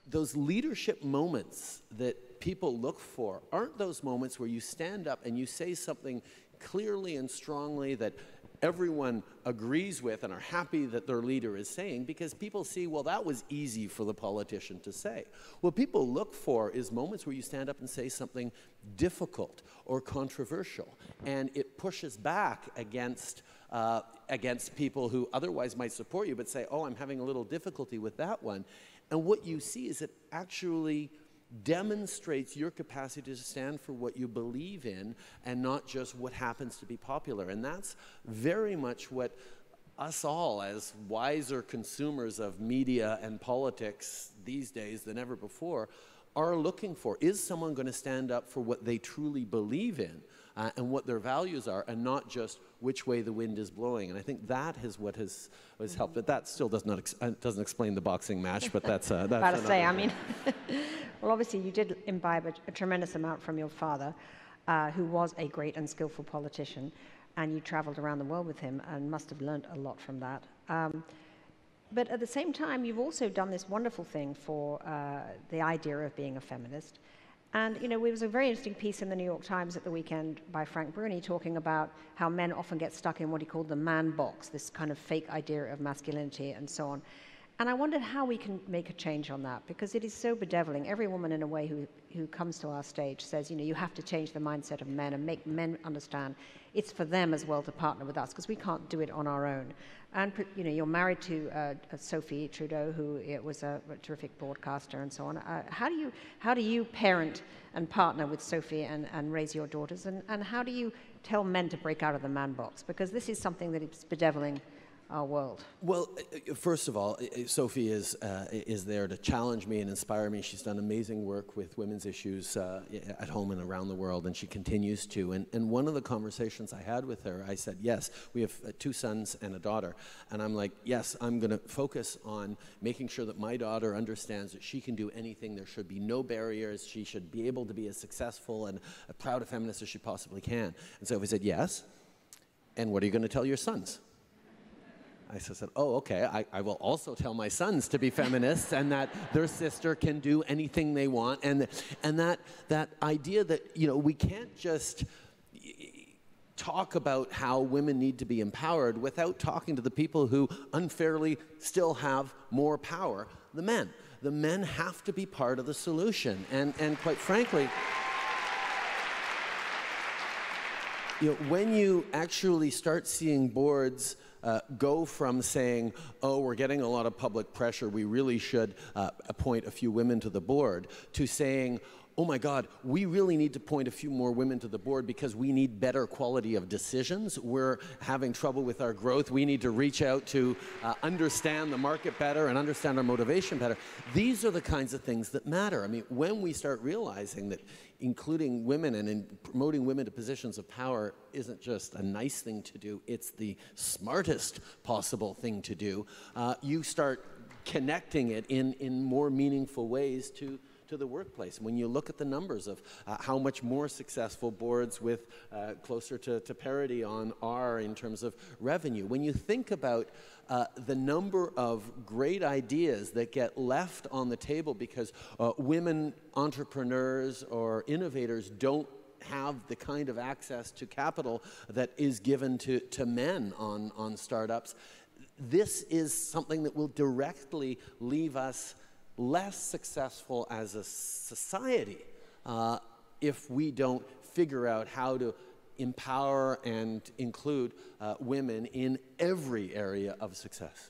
those leadership moments that people look for aren't those moments where you stand up and you say something clearly and strongly that everyone agrees with and are happy that their leader is saying, because people see, well, that was easy for the politician to say. What people look for is moments where you stand up and say something difficult or controversial, and it pushes back against people who otherwise might support you but say, oh, I'm having a little difficulty with that one. And what you see is it actually demonstrates your capacity to stand for what you believe in and not just what happens to be popular. And that's very much what us all, as wiser consumers of media and politics these days than ever before, are looking for. Is someone going to stand up for what they truly believe in and what their values are, and not just which way the wind is blowing? And I think that is what has helped. But that still doesn't explain the boxing match. But that's about to say. I mean, well, obviously you did imbibe a tremendous amount from your father, who was a great and skillful politician, and you travelled around the world with him and must have learned a lot from that. But at the same time, you've also done this wonderful thing for the idea of being a feminist. And, you know, there was a very interesting piece in the New York Times at the weekend by Frank Bruni talking about how men often get stuck in what he called the man box, this kind of fake idea of masculinity and so on. And I wondered how we can make a change on that, because it is so bedeviling. Every woman, in a way, who comes to our stage says, you know, you have to change the mindset of men and make men understand it's for them as well to partner with us, because we can't do it on our own. And, you know, you're married to Sophie Trudeau, who was a terrific broadcaster and so on. How do you parent and partner with Sophie and raise your daughters? And how do you tell men to break out of the man box? Because this is something that is bedeviling our world. Well, first of all, Sophie is there to challenge me and inspire me. She's done amazing work with women's issues at home and around the world, and she continues to. And one of the conversations I had with her, I said, yes, we have 2 sons and a daughter. And I'm like, yes, I'm going to focus on making sure that my daughter understands that she can do anything. There should be no barriers. She should be able to be as successful and a proud feminist as she possibly can. And Sophie said, yes. And what are you going to tell your sons? I said, oh, okay, I will also tell my sons to be feminists and that their sister can do anything they want. And that idea that, you know, we can't just talk about how women need to be empowered without talking to the people who unfairly still have more power, the men. The men have to be part of the solution. And quite frankly, you know, when you actually start seeing boards go from saying, oh, we're getting a lot of public pressure, we really should appoint a few women to the board, to saying, oh my God, we really need to appoint a few more women to the board because we need better quality of decisions. We're having trouble with our growth. We need to reach out to understand the market better and understand our motivation better. These are the kinds of things that matter. I mean, when we start realizing that including women and in promoting women to positions of power isn't just a nice thing to do, it's the smartest possible thing to do, you start connecting it in more meaningful ways to the workplace. When you look at the numbers of how much more successful boards with closer to parity on are in terms of revenue, when you think about the number of great ideas that get left on the table because women entrepreneurs or innovators don't have the kind of access to capital that is given to men on startups, this is something that will directly leave us less successful as a society if we don't figure out how to empower and include women in every area of success.